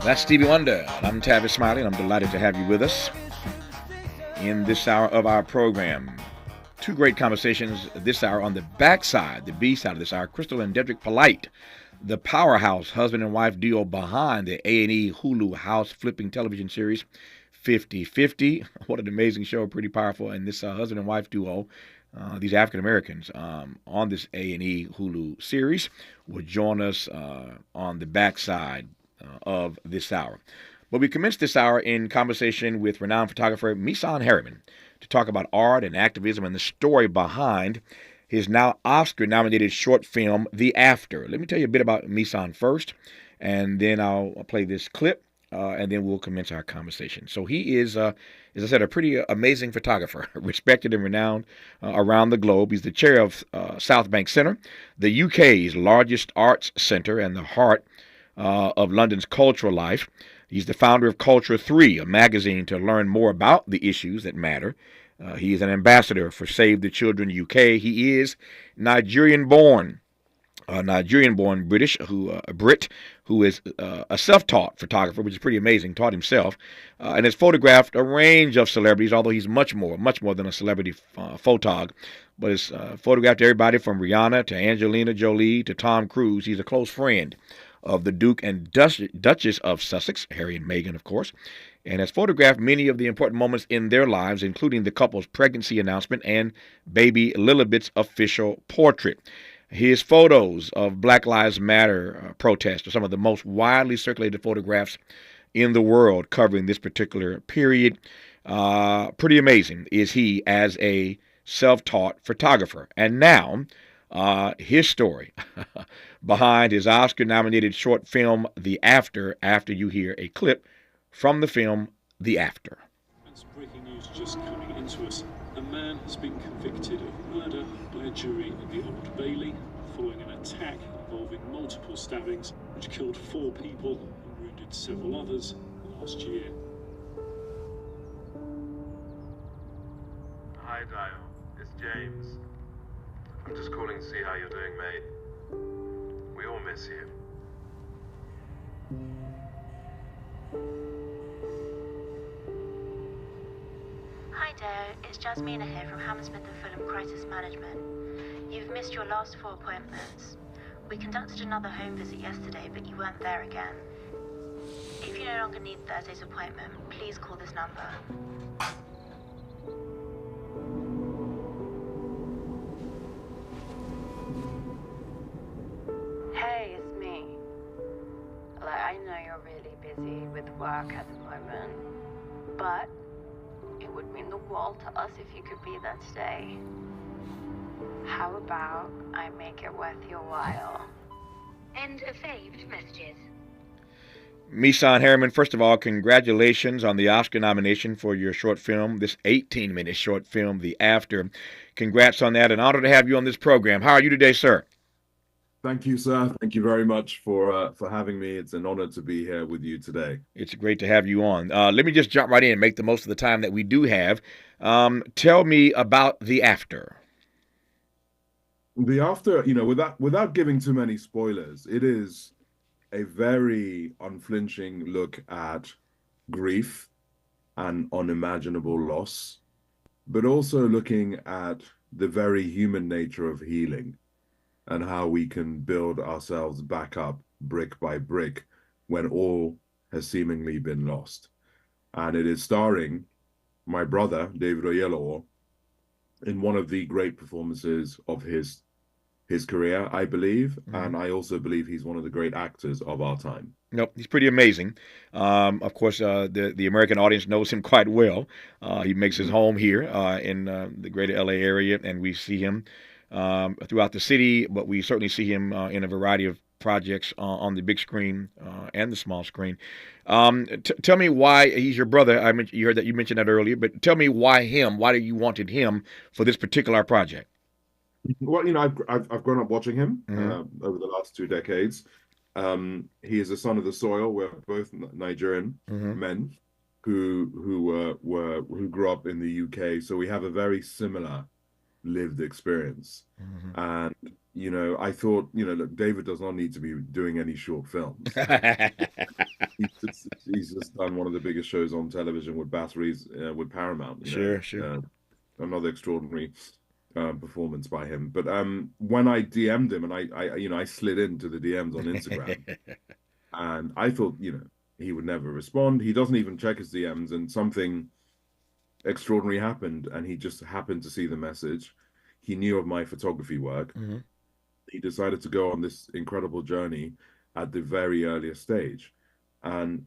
That's Stevie Wonder. I'm Tavis Smiley, and I'm delighted to have you with us in this hour of our program. Two great conversations this hour on the backside, the B side of this hour. Crystal and Dedrick Polite, the powerhouse husband and wife duo behind the A&E Hulu house flipping television series 50-50. What an amazing show, pretty powerful. And this husband and wife duo, these African Americans on this A&E Hulu series, will join us on the backside of this hour. But we commenced this hour in conversation with renowned photographer Misan Harriman to talk about art and activism and the story behind his now Oscar-nominated short film, The After. Let me tell you a bit about Misan first, and then I'll play this clip, and then we'll commence our conversation. So he is, as I said, a pretty amazing photographer, respected and renowned around the globe. He's the chair of South Bank Centre, the UK's largest arts centre and the heart of London's cultural life. He's the founder of Culture 3, a magazine to learn more about the issues that matter. He is an ambassador for Save the Children UK. He is Nigerian-born Brit who is a self-taught photographer, which is pretty amazing, taught himself, and has photographed a range of celebrities, although he's much more than a celebrity photog, but has photographed everybody from Rihanna to Angelina Jolie to Tom Cruise. He's a close friend of the Duke and Duchess of Sussex, Harry and Meghan, of course, and has photographed many of the important moments in their lives, including the couple's pregnancy announcement and baby Lilibet's official portrait. His photos of Black Lives Matter protests are some of the most widely circulated photographs in the world covering this particular period. Pretty amazing is he as a self-taught photographer. And now, his story behind his Oscar-nominated short film, The After you hear a clip from the film, The After. That's breaking news just coming into us. A man has been convicted of murder by a jury in the Old Bailey following an attack involving multiple stabbings which killed 4 people and wounded several others last year. Hi, Dio. It's James. I'm just calling to see how you're doing, mate. We all miss you. Hi there, it's Jasmina here from Hammersmith & Fulham Crisis Management. You've missed your last 4 appointments. We conducted another home visit yesterday, but you weren't there again. If you no longer need Thursday's appointment, please call this number. Hey, it's me. I know you're really busy with work at the moment, but it would mean the world to us if you could be there today. How about I make it worth your while? End of saved messages. Misan Harriman, first of all, congratulations on the Oscar nomination for your short film, this 18-minute short film, The After. Congrats on that. An honor to have you on this program. How are you today, sir? Thank you, sir. Thank you very much for having me. It's an honor to be here with you today. It's great to have you on. Let me just jump right in and make the most of the time that we do have. Tell me about The After. The After, without giving too many spoilers, it is a very unflinching look at grief and unimaginable loss, but also looking at the very human nature of healing and how we can build ourselves back up brick by brick when all has seemingly been lost. And it is starring my brother, David Oyelowo, in one of the great performances of his career, I believe. Mm-hmm. And I also believe he's one of the great actors of our time. Nope, he's pretty amazing. Of course, the American audience knows him quite well. He makes his home here in the greater LA area, and we see him throughout the city, but we certainly see him in a variety of projects on the big screen and the small screen. Tell me why he's your brother. You heard that you mentioned that earlier, but tell me why him. Why do you wanted him for this particular project? Well, I've grown up watching him over the last 2 decades. He is a son of the soil. We're both Nigerian men who grew up in the UK, so we have a very similar lived experience. And I thought, look, David does not need to be doing any short films. he's just done one of the biggest shows on television with Bass Reeves with Paramount. Sure. Another extraordinary performance by him. But when I DM'd him, and I slid into the DMs on Instagram, and I thought, he would never respond. He doesn't even check his DMs, and something extraordinary happened, and he just happened to see the message. He knew of my photography work. He decided to go on this incredible journey at the very earliest stage. And,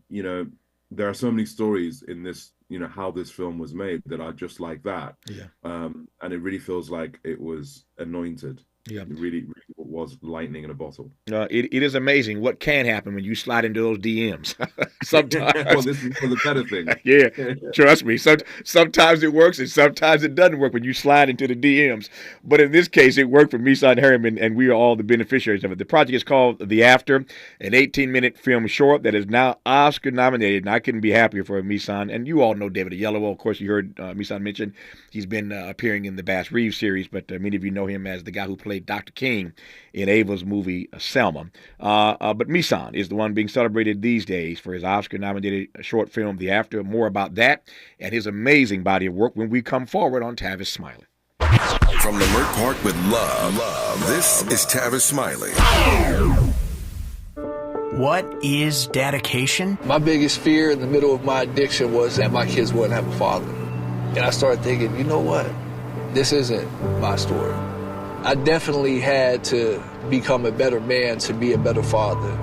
there are so many stories in this, how this film was made that are just like that. Yeah. And it really feels like it was anointed. Yeah. It really was lightning in a bottle. It is amazing what can happen when you slide into those DMs. Sometimes. Well, this is for the better thing. Yeah, trust me. Sometimes it works and sometimes it doesn't work when you slide into the DMs. But in this case, it worked for Misan Harriman, and we are all the beneficiaries of it. The project is called The After, an 18-minute film short that is now Oscar nominated, and I couldn't be happier for Misan. And you all know David Oyelowo. Of course, you heard Misan mention he's been appearing in the Bass Reeves series, but many of you know him as the guy who played Dr. King in Ava's movie Selma. But Misan is the one being celebrated these days for his Oscar-nominated short film, The After. More about that and his amazing body of work when we come forward on Tavis Smiley. From Leimert Park with love, this is Tavis Smiley. What is dedication? My biggest fear in the middle of my addiction was that my kids wouldn't have a father. And I started thinking, you know what? This isn't my story. I definitely had to become a better man to be a better father.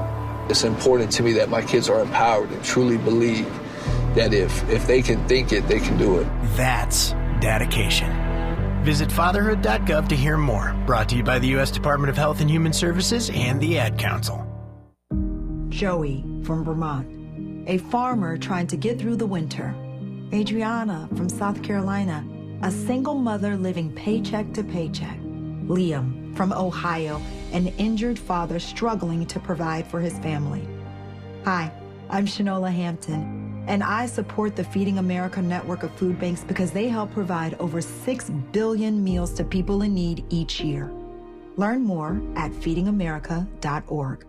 It's important to me that my kids are empowered and truly believe that if they can think it, they can do it. That's dedication. Visit fatherhood.gov to hear more. Brought to you by the U.S. Department of Health and Human Services and the Ad Council. Joey from Vermont, a farmer trying to get through the winter. Adriana from South Carolina, a single mother living paycheck to paycheck. Liam from Ohio, an injured father struggling to provide for his family. Hi, I'm Shanola Hampton, and I support the Feeding America network of food banks because they help provide over 6 billion meals to people in need each year. Learn more at feedingamerica.org.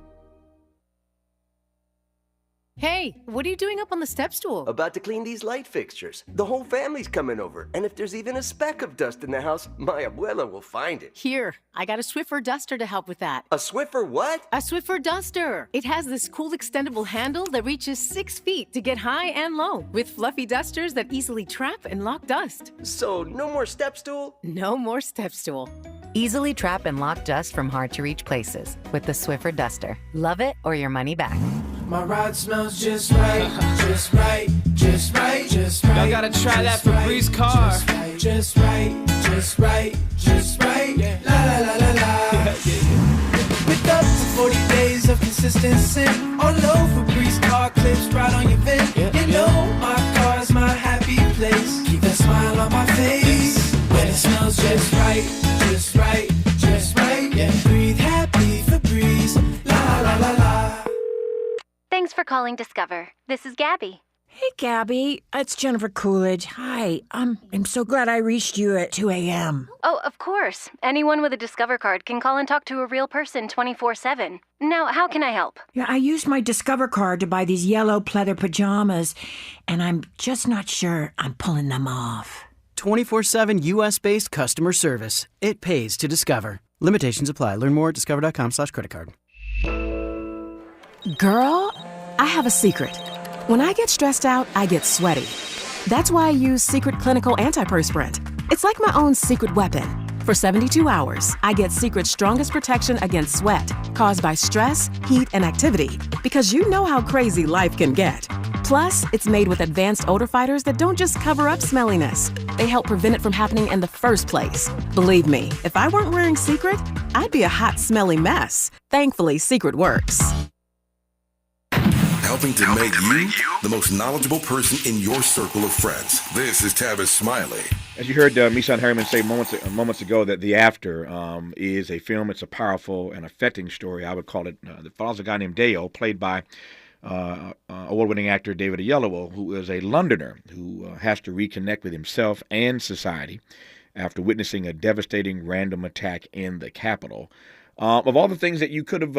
Hey, what are you doing up on the step stool? About to clean these light fixtures. The whole family's coming over, and if there's even a speck of dust in the house, my abuela will find it. Here, I got a Swiffer duster to help with that. A Swiffer what? A Swiffer duster. It has this cool extendable handle that reaches 6 feet to get high and low, with fluffy dusters that easily trap and lock dust. So, no more step stool? No more step stool. Easily trap and lock dust from hard-to-reach places with the Swiffer duster. Love it or your money back. My ride smells just right, just right, just right, just right. Y'all gotta try that Febreze car. Just right, just right, just right. Yeah. La la la la la. With up to 40 days of consistency. All over Febreze car clips right on your vent. You know my car's my happy place. Keep that smile on my face. When it smells just right, just right, just right. Yeah. Breathe happy Febreze. La la la la. Thanks for calling Discover. This is Gabby. Hey, Gabby. It's Jennifer Coolidge. Hi. I'm so glad I reached you at 2 a.m. Oh, of course. Anyone with a Discover card can call and talk to a real person 24/7. Now, how can I help? Yeah, I used my Discover card to buy these yellow pleather pajamas, and I'm just not sure I'm pulling them off. 24/7 U.S.-based customer service. It pays to Discover. Limitations apply. Learn more at discover.com/creditcard. Girl, I have a secret. When I get stressed out, I get sweaty. That's why I use Secret Clinical Antiperspirant. It's like my own secret weapon. For 72 hours, I get Secret's strongest protection against sweat caused by stress, heat, and activity. Because you know how crazy life can get. Plus, it's made with advanced odor fighters that don't just cover up smelliness. They help prevent it from happening in the first place. Believe me, if I weren't wearing Secret, I'd be a hot, smelly mess. Thankfully, Secret works. Helping to make you the most knowledgeable person in your circle of friends. This is Tavis Smiley. As you heard Misan Harriman say moments ago, that The After is a film. It's a powerful and affecting story. I would call it. It follows a guy named Dale, played by award-winning actor David Oyelowo, who is a Londoner who has to reconnect with himself and society after witnessing a devastating random attack in the capital. Of all the things that you could have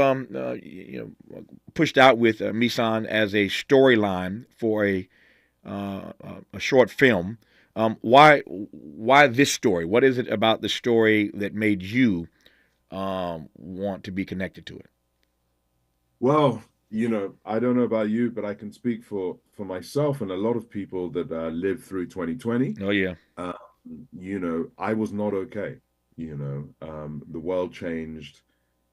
pushed out with Misan as a storyline for a short film, why this story? What is it about the story that made you want to be connected to it? Well, I don't know about you, but I can speak for myself and a lot of people that lived through 2020. Oh, yeah. I was not okay. The world changed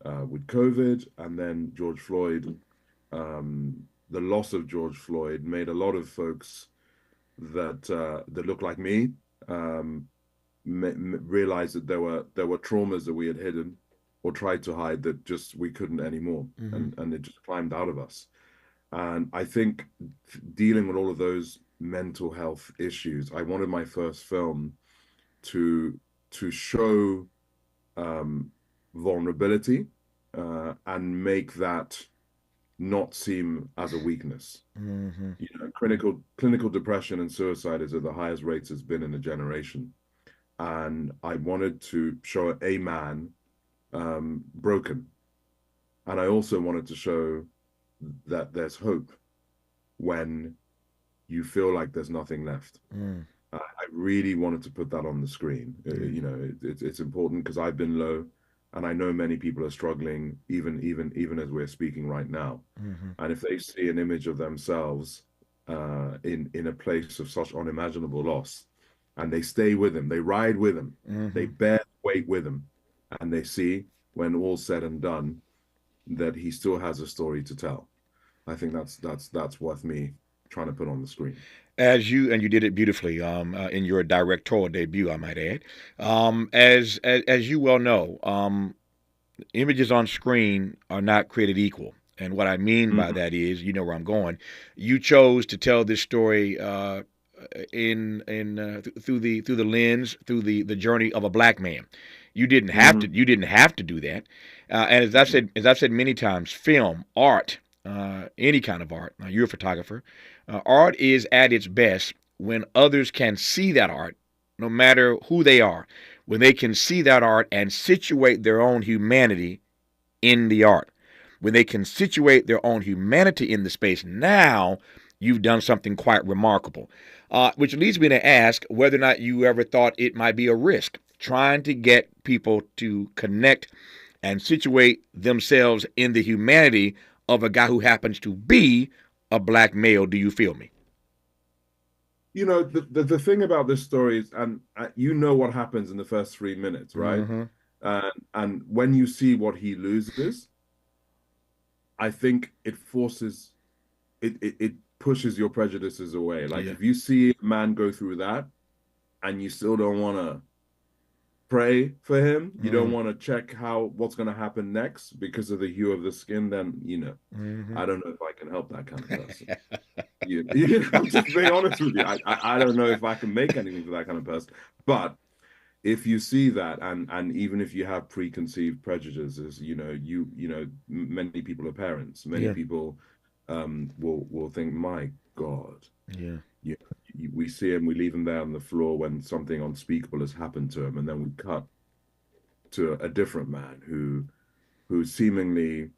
with COVID, and then George Floyd. The loss of George Floyd made a lot of folks that look like me realize that there were traumas that we had hidden or tried to hide that just we couldn't anymore, and it just climbed out of us. And I think dealing with all of those mental health issues, I wanted my first film to show vulnerability and make that not seem as a weakness. Clinical depression and suicide is at the highest rates it's been in a generation, and I wanted to show a man broken, and I also wanted to show that there's hope when you feel like there's nothing left. I really wanted to put that on the screen. It's important because I've been low, and I know many people are struggling even as we're speaking right now. And if they see an image of themselves in a place of such unimaginable loss, and they stay with him, they ride with him, they bear weight with him, and they see, when all's said and done, that he still has a story to tell. I think that's worth me trying to put on the screen. And you did it beautifully in your directorial debut, I might add. As you well know, images on screen are not created equal. And what I mean by that is, you know where I'm going. You chose to tell this story through the lens, through the journey of a black man. You didn't have to. You didn't have to do that. And as I've said many times, film, art, any kind of art. You're a photographer. Art is at its best when others can see that art, no matter who they are. When they can see that art and situate their own humanity in the art. When they can situate their own humanity in the space, now you've done something quite remarkable. Which leads me to ask whether or not you ever thought it might be a risk trying to get people to connect and situate themselves in the humanity of a guy who happens to be a black male. Do you feel me? The thing about this story is, and what happens in the first 3 minutes, right? And when you see what he loses, I think it forces, it pushes your prejudices away. Like if you see a man go through that and you still don't want to pray for him, you don't want to check what's going to happen next because of the hue of the skin, then I don't know if I can help that kind of person. I'm just being honest with you. I don't know if I can make anything for that kind of person. But if you see that, and even if you have preconceived prejudices, many people are parents. Many people will think, my God, we see him, we leave him there on the floor when something unspeakable has happened to him, and then we cut to a different man who seemingly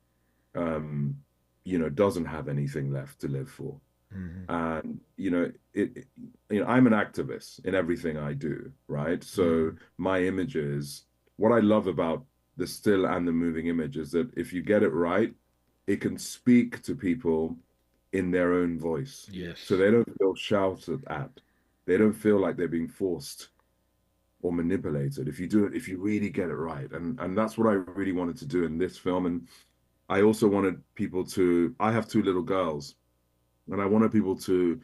doesn't have anything left to live for. And I'm an activist in everything I do, right? So my images, what I love about the still and the moving image is that if you get it right, it can speak to people in their own voice. Yes. So they don't feel shouted at. They don't feel like they're being forced or manipulated. If you really get it right. And that's what I really wanted to do in this film. And I also wanted people I have 2 little girls, And I wanted people to,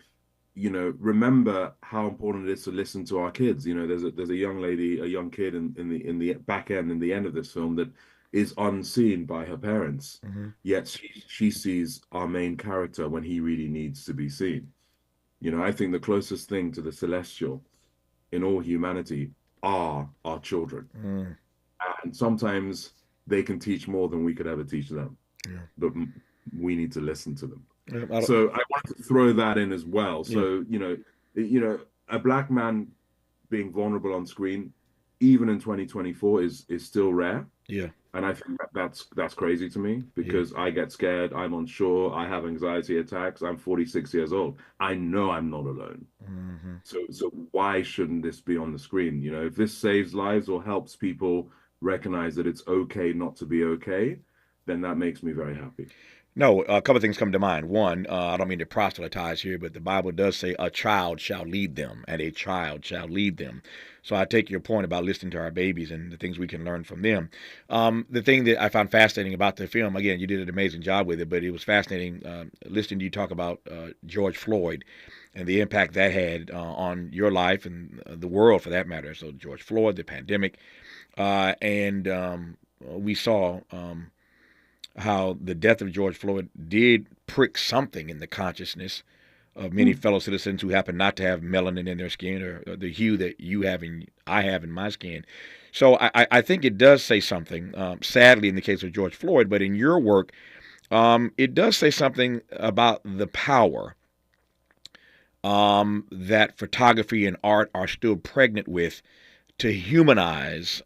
remember how important it is to listen to our kids. There's a young lady, a young kid in the back end, in the end of this film, that is unseen by her parents. Yet she sees our main character when he really needs to be seen. I think the closest thing to the celestial in all humanity are our children. And sometimes they can teach more than we could ever teach them. But we need to listen to them. So I wanted to throw that in as well. So, a black man being vulnerable on screen, even in 2024, is still rare. Yeah. And I think that's crazy to me, because I get scared, I'm unsure, I have anxiety attacks, I'm 46 years old. I know I'm not alone. So why shouldn't this be on the screen? If this saves lives or helps people recognize that it's okay not to be okay, then that makes me very happy. No, a couple of things come to mind. One, I don't mean to proselytize here, but the Bible does say a child shall lead them, and a child shall lead them. So I take your point about listening to our babies and the things we can learn from them. The thing that I found fascinating about the film, again, you did an amazing job with it, but it was fascinating listening to you talk about George Floyd and the impact that had on your life and the world, for that matter. So George Floyd, the pandemic, and we saw how the death of George Floyd did prick something in the consciousness of many fellow citizens who happen not to have melanin in their skin, or the hue that you have and I have in my skin. So I think it does say something, sadly in the case of George Floyd, but in your work, it does say something about the power that photography and art are still pregnant with to humanize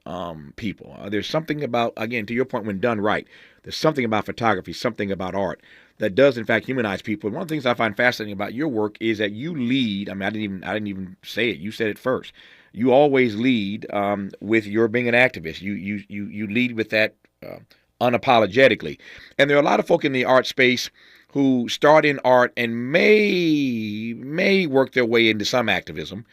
people. There's something about, again, to your point, when done right, there's something about photography, something about art that does in fact humanize people. And one of the things I find fascinating about your work is that you lead. I mean, I didn't even say it. You said it first. You always lead with your being an activist. You lead with that unapologetically. And there are a lot of folk in the art space who start in art and may work their way into some activism.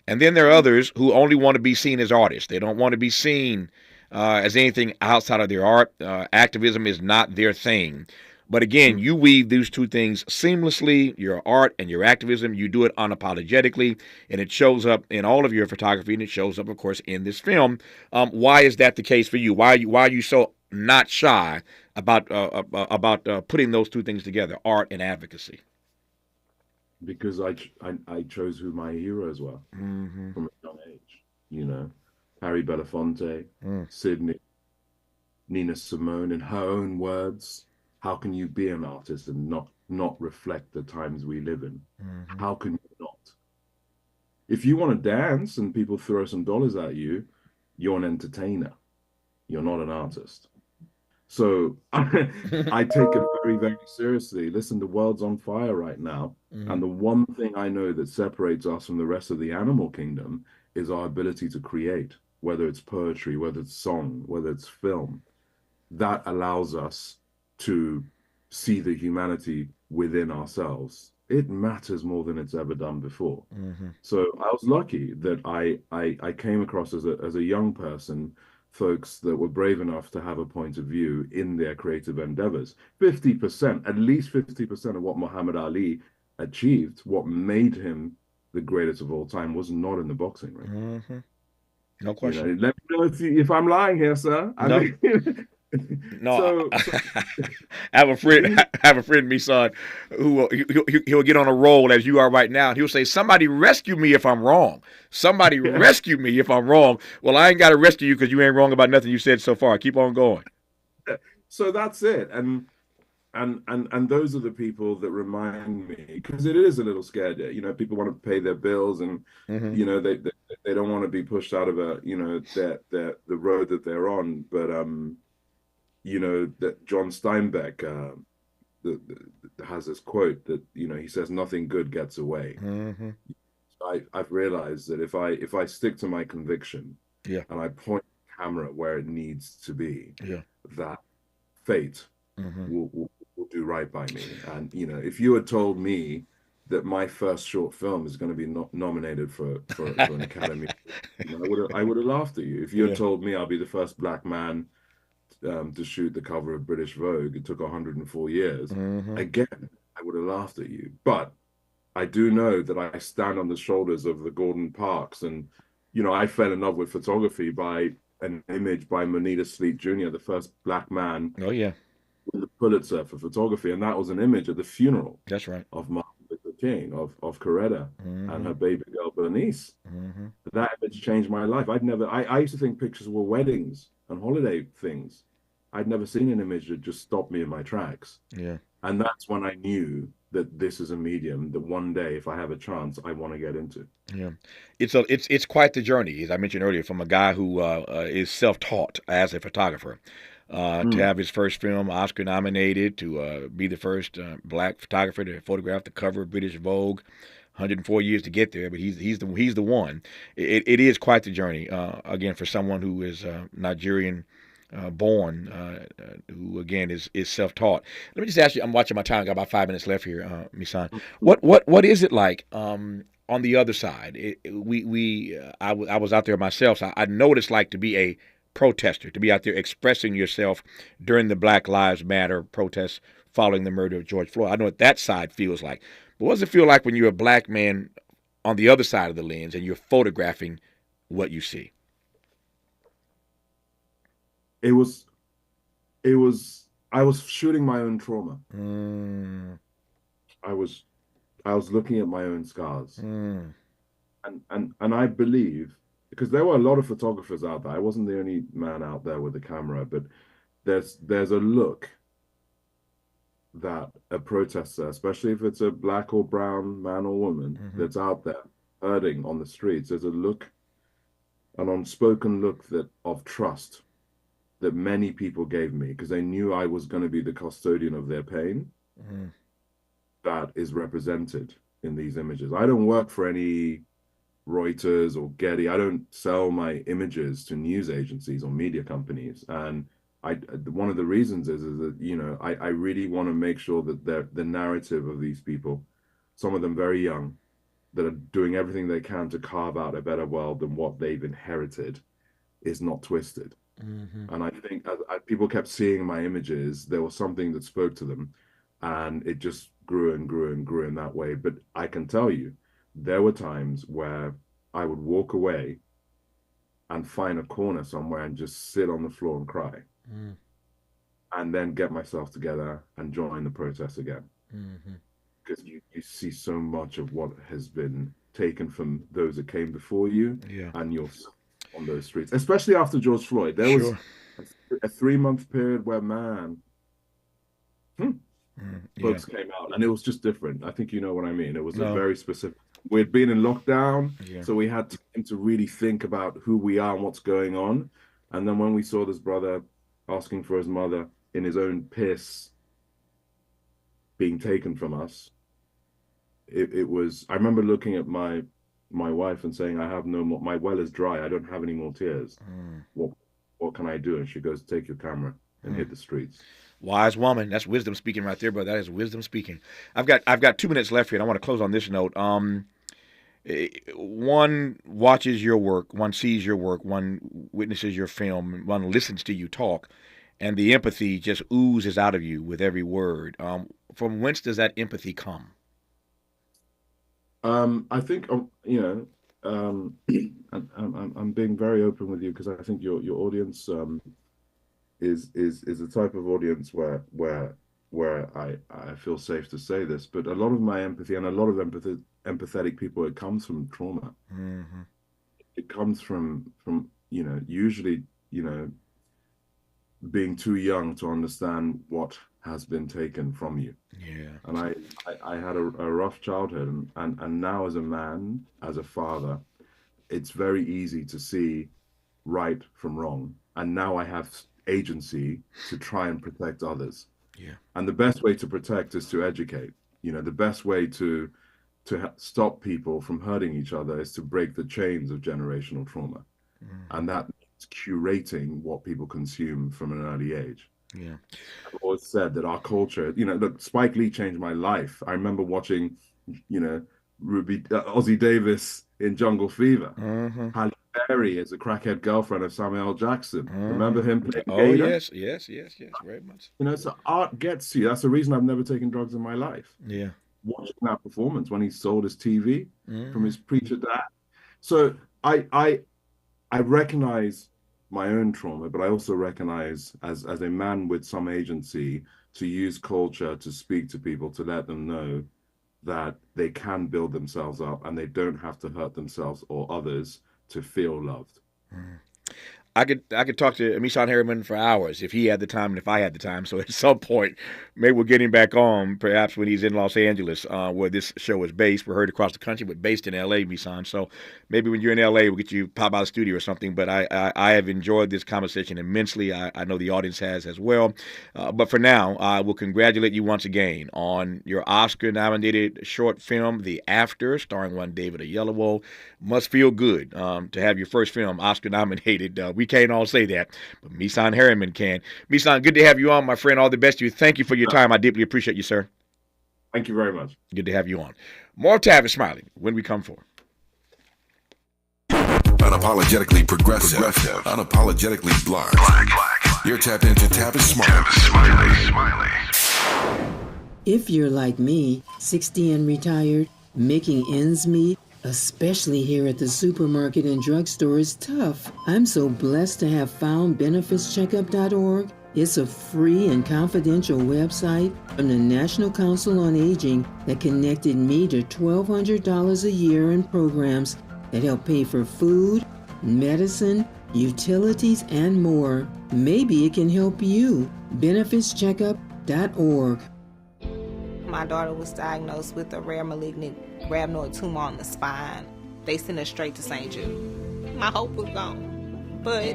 And then there are others who only want to be seen as artists. They don't want to be seen as anything outside of their art. Activism is not their thing. But again, you weave these two things seamlessly, your art and your activism. You do it unapologetically, and it shows up in all of your photography, and it shows up, of course, in this film. Why is that the case for you? Why are you so not shy about putting those two things together, art and advocacy? Because I chose who my heroes were from a young age. Harry Belafonte, Sydney, Nina Simone, in her own words. How can you be an artist and not reflect the times we live in? How can you not? If you want to dance and people throw some dollars at you, you're an entertainer. You're not an artist. So I take it very, very seriously. Listen, the world's on fire right now. And the one thing I know that separates us from the rest of the animal kingdom is our ability to create, whether it's poetry, whether it's song, whether it's film. That allows us to see the humanity within ourselves. It matters more than it's ever done before. So I was lucky that I came across as a young person folks that were brave enough to have a point of view in their creative endeavors. 50%, at least 50% of what Muhammad Ali achieved, what made him the greatest of all time, was not in the boxing ring. No question. Let me know if I'm lying here, sir. No, I have a friend, Misan, who he'll get on a roll as you are right now, and he'll say, "Somebody rescue me if I'm wrong. Somebody rescue me if I'm wrong." Well, I ain't got to rescue you because you ain't wrong about nothing you said so far. Keep on going. So that's it, and those are the people that remind me, because it is a little scary. People want to pay their bills, and they don't want to be pushed out of the road that they're on, but that John Steinbeck has this quote that he says nothing good gets away. I've realized that if I stick to my conviction, and I point the camera where it needs to be, that fate will do right by me. And if you had told me that my first short film is going to be nominated for an Academy, I would have laughed at you. If you had told me I'll be the first black man to shoot the cover of British Vogue, it took 104 years. Again, I would have laughed at you. But I do know that I stand on the shoulders of the Gordon Parks, and I fell in love with photography by an image by Moneta Sleet Jr., the first black man. Oh yeah, with the Pulitzer for photography, and that was an image at the funeral. That's right. Of Martin Luther King, of Coretta, and her baby girl Bernice. That image changed my life. I used to think pictures were weddings and holiday things. I'd never seen an image that just stopped me in my tracks. Yeah. And that's when I knew that this is a medium that one day, if I have a chance, I want to get into. Yeah, it's quite the journey, as I mentioned earlier, from a guy who is self-taught as a photographer, to have his first film Oscar nominated, to be the first black photographer to photograph the cover of British Vogue. 104 years to get there, but he's the one. It is quite the journey. Again, for someone who is Nigerian born, who again is self-taught. Let me just ask you. I'm watching my time. I got about 5 minutes left here, Misan. What is it like on the other side? I was out there myself. So I know what it's like to be a protester, to be out there expressing yourself during the Black Lives Matter protests following the murder of George Floyd. I know what that side feels like. But what does it feel like when you're a black man on the other side of the lens and you're photographing what you see? I was shooting my own trauma. I was looking at my own scars. And I believe, because there were a lot of photographers out there. I wasn't the only man out there with a camera, but there's a look that a protester, especially if it's a black or brown man or woman that's out there hurting on the streets, there's a look, an unspoken look of trust that many people gave me because they knew I was going to be the custodian of their pain. That is represented in these images. I don't work for any Reuters or Getty. I don't sell my images to news agencies or media companies. And one of the reasons is that, I really want to make sure that the narrative of these people, some of them very young, that are doing everything they can to carve out a better world than what they've inherited, is not twisted. And I think as people kept seeing my images, there was something that spoke to them, and it just grew and grew and grew in that way. But I can tell you, there were times where I would walk away and find a corner somewhere and just sit on the floor and cry. And then get myself together and join the protest again. Because you see so much of what has been taken from those that came before you, and you're on those streets, especially after George Floyd. There was a 3-month period where, folks came out, and it was just different. I think you know what I mean. It was a very specific. We'd been in lockdown, so we had time to really think about who we are and what's going on. And then when we saw this brother asking for his mother in his own piss being taken from us, it was. I remember looking at my wife and saying, "I have no more. My well is dry. I don't have any more tears. What can I do?" And she goes, "Take your camera and hit the streets." Wise woman. That's wisdom speaking right there, brother. That is wisdom speaking. I've got 2 minutes left here, and I want to close on this note. One watches your work, one sees your work, one witnesses your film, one listens to you talk, and the empathy just oozes out of you with every word. From whence does that empathy come? I think I'm being very open with you because I think your audience is a type of audience where I feel safe to say this, but a lot of my empathy and a lot of empathetic people, it comes from trauma. It comes from usually being too young to understand what has been taken from you. And I had a rough childhood, and now as a man, as a father, it's very easy to see right from wrong, and now I have agency to try and protect others. And the best way to protect is to educate. The best way to stop people from hurting each other is to break the chains of generational trauma. And that means curating what people consume from an early age. I've always said that our culture, look, Spike Lee changed my life. I remember watching, Ozzie Davis in Jungle Fever. Mm-hmm. Halle Berry is a crackhead girlfriend of Samuel L. Jackson. Remember him playing Oh, Gator? yes, very much. You know, so art gets to you. That's the reason I've never taken drugs in my life. Yeah. Watching that performance when he sold his TV from his preacher dad. So I recognize my own trauma, but I also recognize as a man with some agency to use culture to speak to people, to let them know that they can build themselves up and they don't have to hurt themselves or others to feel loved. I could talk to Misan Harriman for hours if he had the time and if I had the time. So at some point, maybe we'll get him back on, perhaps when he's in Los Angeles, where this show is based. We're heard across the country, but based in L.A., Misan. So maybe when you're in L.A., we'll get you pop out of the studio or something. But I have enjoyed this conversation immensely. I know the audience has as well. But for now, I will congratulate you once again on your Oscar-nominated short film, The After, starring one David Oyelowo. Must feel good to have your first film Oscar-nominated. We can't all say that, but Misan Harriman can. Misan, good to have you on, my friend. All the best to you. Thank you for your time. I deeply appreciate you, sir. Thank you very much. Good to have you on. More Tavis Smiley when we come forward. Unapologetically progressive. Unapologetically black. You're tapped into Tavis Smiley. If you're like me, 60 and retired, making ends meet, especially here at the supermarket and drugstore, is tough. I'm so blessed to have found BenefitsCheckup.org. It's a free and confidential website from the National Council on Aging that connected me to $1,200 a year in programs that help pay for food, medicine, utilities, and more. Maybe it can help you. BenefitsCheckup.org. My daughter was diagnosed with a rare malignant rhabdoid tumor on the spine. They sent her straight to St. Jude. My hope was gone. But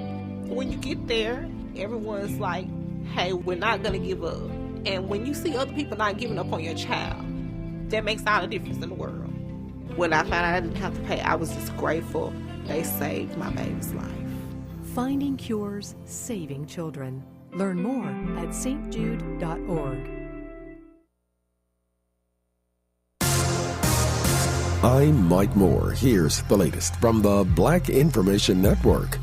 when you get there, everyone's like, hey, we're not going to give up. And when you see other people not giving up on your child, that makes all the difference in the world. When I found out I didn't have to pay, I was just grateful. They saved my baby's life. Finding cures, saving children. Learn more at stjude.org. I'm Mike Moore. Here's the latest from the Black Information Network.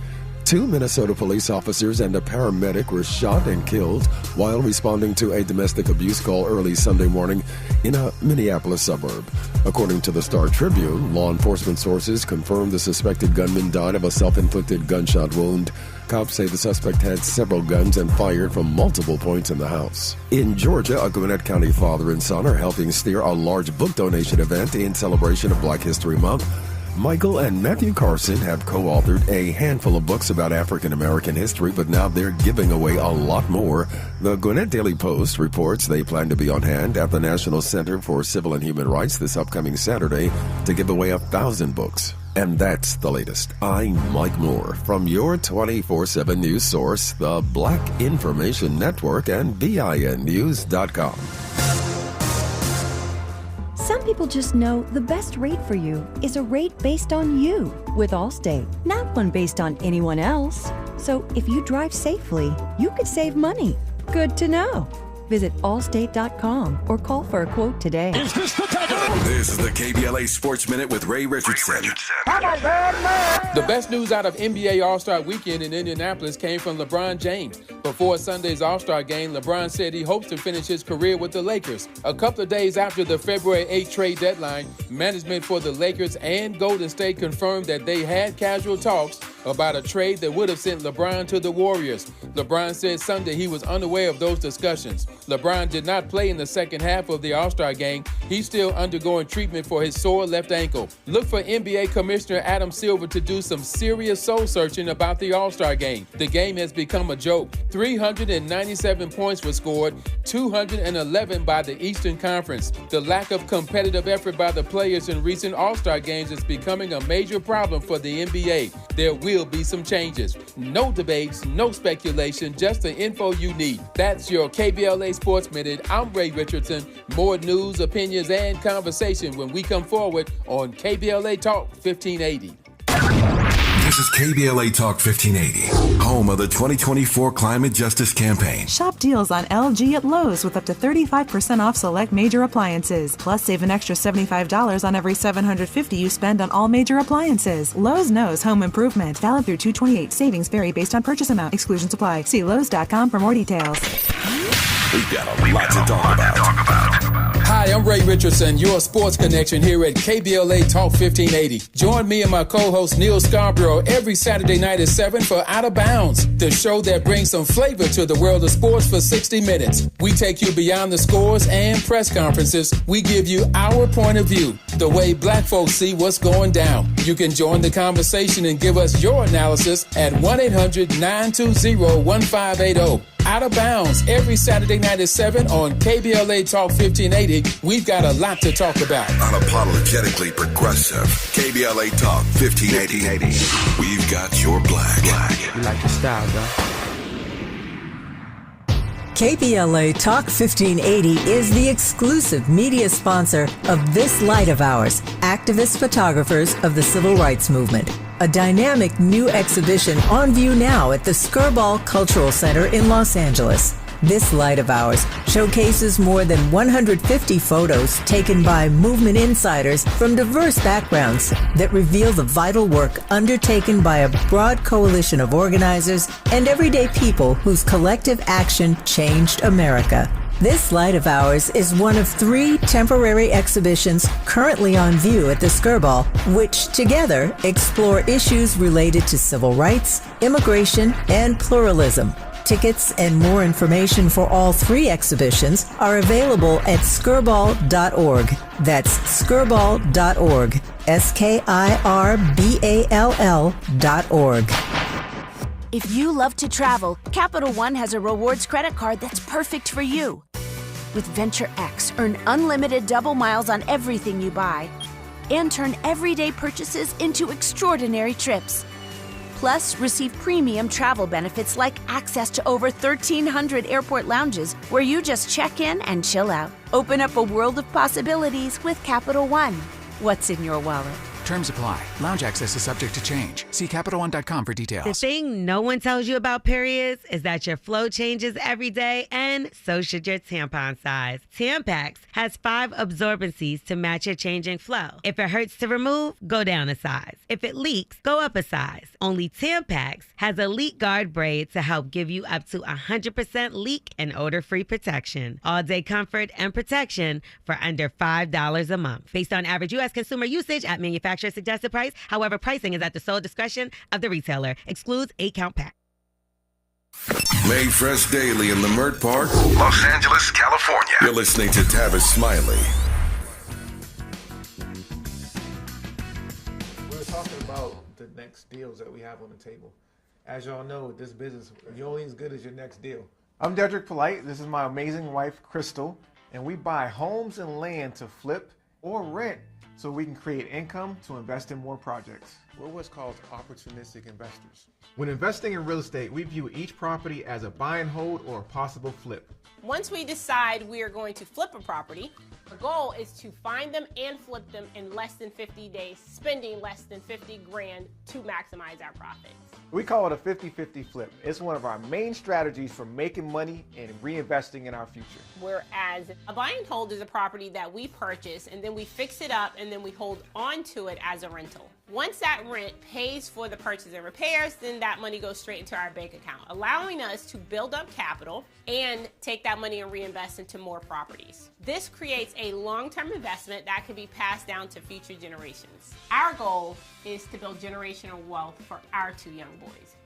2 Minnesota police officers and a paramedic were shot and killed while responding to a domestic abuse call early Sunday morning in a Minneapolis suburb. According to the Star Tribune, law enforcement sources confirmed the suspected gunman died of a self-inflicted gunshot wound. Cops say the suspect had several guns and fired from multiple points in the house. In Georgia, a Gwinnett County father and son are helping steer a large book donation event in celebration of Black History Month. Michael and Matthew Carson have co-authored a handful of books about African American history, but now they're giving away a lot more. The Gwinnett Daily Post reports they plan to be on hand at the National Center for Civil and Human Rights this upcoming Saturday to give away 1,000 books. And that's the latest. I'm Mike Moore from your 24/7 news source, the Black Information Network and BINnews.com. Some people just know the best rate for you is a rate based on you with Allstate, not one based on anyone else. So if you drive safely, you could save money. Good to know. Visit allstate.com or call for a quote today. This is the KBLA Sports Minute with Ray Richardson. The best news out of NBA All-Star Weekend in Indianapolis came from LeBron James. Before Sunday's All-Star game, LeBron said he hopes to finish his career with the Lakers. A couple of days after the February 8 trade deadline, management for the Lakers and Golden State confirmed that they had casual talks about a trade that would have sent LeBron to the Warriors. LeBron said Sunday he was unaware of those discussions. LeBron did not play in the second half of the All-Star game. He's still undergoing treatment for his sore left ankle. Look for NBA Commissioner Adam Silver to do some serious soul-searching about the All-Star game. The game has become a joke. 397 points were scored, 211 by the Eastern Conference. The lack of competitive effort by the players in recent All-Star games is becoming a major problem for the NBA. There will be some changes. No debates, no speculation, just the info you need. That's your KBLA Sports Minute. I'm Ray Richardson. More news, opinions, and conversation when we come forward on KBLA Talk 1580. This is KBLA Talk 1580, home of the 2024 Climate Justice Campaign. Shop deals on LG at Lowe's with up to 35% off select major appliances. Plus, save an extra $75 on every $750 you spend on all major appliances. Lowe's knows home improvement. Valid through 2/28. Savings vary based on purchase amount. Exclusions apply. See Lowes.com for more details. We've got a lot to talk about. Hi, I'm Ray Richardson, your sports connection here at KBLA Talk 1580. Join me and my co-host Neil Scarborough every Saturday night at 7 for Out of Bounds, the show that brings some flavor to the world of sports for 60 minutes. We take you beyond the scores and press conferences. We give you our point of view, the way black folks see what's going down. You can join the conversation and give us your analysis at 1-800-920-1580. Out of Bounds every Saturday night at 7 on KBLA Talk 1580. We've got a lot to talk about. Unapologetically progressive. KBLA Talk 1580. We've got your black. You like the style, though. KBLA Talk 1580 is the exclusive media sponsor of this light of ours, activist photographers of the Civil Rights Movement. A dynamic new exhibition on view now at the Skirball Cultural Center in Los Angeles. This light of ours showcases more than 150 photos taken by movement insiders from diverse backgrounds that reveal the vital work undertaken by a broad coalition of organizers and everyday people whose collective action changed America. This light of ours is one of 3 temporary exhibitions currently on view at the Skirball, which together explore issues related to civil rights, immigration, and pluralism. Tickets and more information for all 3 exhibitions are available at skirball.org. That's skirball.org. SKIRBALL.org. If you love to travel, Capital One has a rewards credit card that's perfect for you. With Venture X, earn unlimited double miles on everything you buy and turn everyday purchases into extraordinary trips. Plus, receive premium travel benefits like access to over 1,300 airport lounges where you just check in and chill out. Open up a world of possibilities with Capital One. What's in your wallet? Terms apply. Lounge access is subject to change. See CapitalOne.com for details. The thing no one tells you about periods is that your flow changes every day, and so should your tampon size. Tampax has 5 absorbencies to match your changing flow. If it hurts to remove, go down a size. If it leaks, go up a size. Only Tampax has a leak guard braid to help give you up to 100% leak and odor-free protection. All-day comfort and protection for under $5 a month. Based on average U.S. consumer usage at manufacturer suggested price. However, pricing is at the sole discretion of the retailer. Excludes 8-count pack. Made fresh daily in the Mert Park, Los Angeles, California. You're listening to Tavis Smiley. We're talking about the next deals that we have on the table. As y'all know, this business, you're only as good as your next deal. I'm Dedrick Polite. This is my amazing wife, Crystal, and we buy homes and land to flip or rent so we can create income to invest in more projects. We're what's called opportunistic investors. When investing in real estate, we view each property as a buy and hold or a possible flip. Once we decide we are going to flip a property, the goal is to find them and flip them in less than 50 days, spending less than 50 grand to maximize our profits. We call it a 50-50 flip. It's one of our main strategies for making money and reinvesting in our future. Whereas a buy and hold is a property that we purchase and then we fix it up and then we hold on to it as a rental. Once that rent pays for the purchase and repairs, then that money goes straight into our bank account, allowing us to build up capital and take that money and reinvest into more properties. This creates a long-term investment that can be passed down to future generations. Our goal is to build generational wealth for our 2 young boys.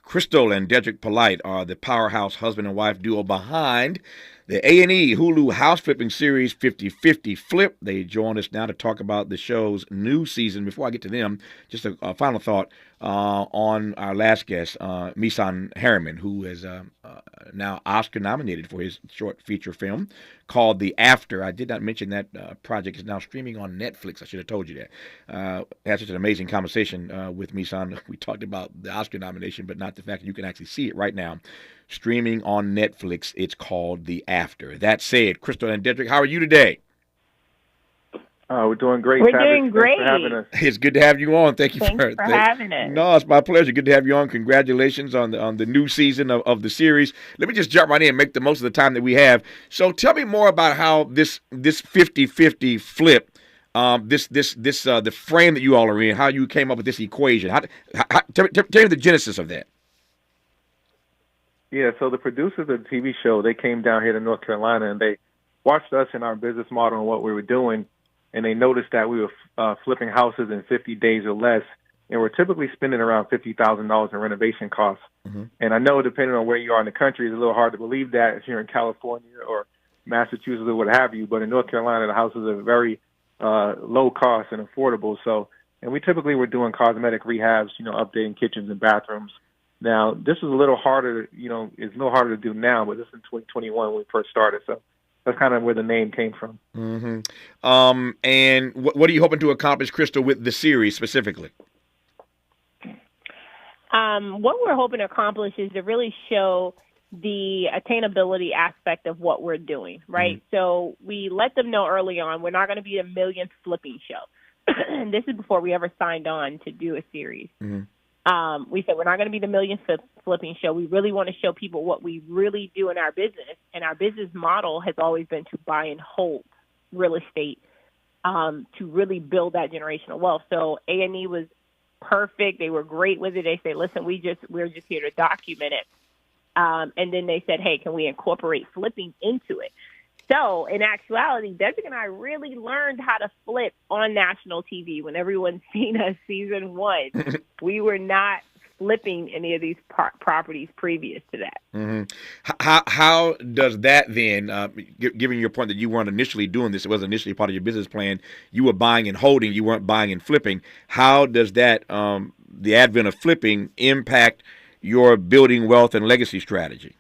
Crystal and Dedrick Polite are the powerhouse husband and wife duo behind the A&E Hulu house flipping series 50-50 Flip. They join us now to talk about the show's new season. Before I get to them, just a final thought on our last guest, Misan Harriman, who is now Oscar nominated for his short feature film called The After. I did not mention that project is now streaming on Netflix. I should have told you that. Had such an amazing conversation with Misan. We talked about the Oscar nomination, but not the fact that you can actually see it right now. Streaming on Netflix. It's called The After. That said, Crystal and Dedrick, how are you today? We're doing great. We're Tavis. doing Thanks great. for having us. It's good to have you on. Thank you Thanks for having us. No, it's my pleasure. Good to have you on. Congratulations on the new season of the series. Let me just jump right in and make the most of the time that we have. So tell me more about how this 50-50 flip, the frame that you all are in, how you came up with this equation. Tell me the genesis of that. Yeah, so the producers of the TV show, they came down here to North Carolina, and they watched us and our business model and what we were doing, and they noticed that we were flipping houses in 50 days or less, and we're typically spending around $50,000 in renovation costs. Mm-hmm. And I know depending on where you are in the country, it's a little hard to believe that if you're in California or Massachusetts or what have you, but in North Carolina, the houses are very low cost and affordable. So, and we typically were doing cosmetic rehabs, updating kitchens and bathrooms. Now, this is a little harder, it's a little harder to do now, but this is in 2021 when we first started. So that's kind of where the name came from. Mm-hmm. And what are you hoping to accomplish, Crystal, with the series specifically? What we're hoping to accomplish is to really show the attainability aspect of what we're doing, right? Mm-hmm. So we let them know early on we're not going to be a millionth flipping show. And this is before we ever signed on to do a series. Mm-hmm. We said we're not going to be the millionth flipping show. We really want to show people what we really do in our business. And our business model has always been to buy and hold real estate to really build that generational wealth. So A&E was perfect. They were great with it. They say, listen, we're just here to document it. And then they said, hey, can we incorporate flipping into it? So in actuality, Dedrick and I really learned how to flip on national TV. When everyone's seen us season 1, we were not flipping any of these properties previous to that. Mm-hmm. How does that then, given your point that you weren't initially doing this, it wasn't initially part of your business plan, you were buying and holding, you weren't buying and flipping. How does that, the advent of flipping, impact your building wealth and legacy strategy?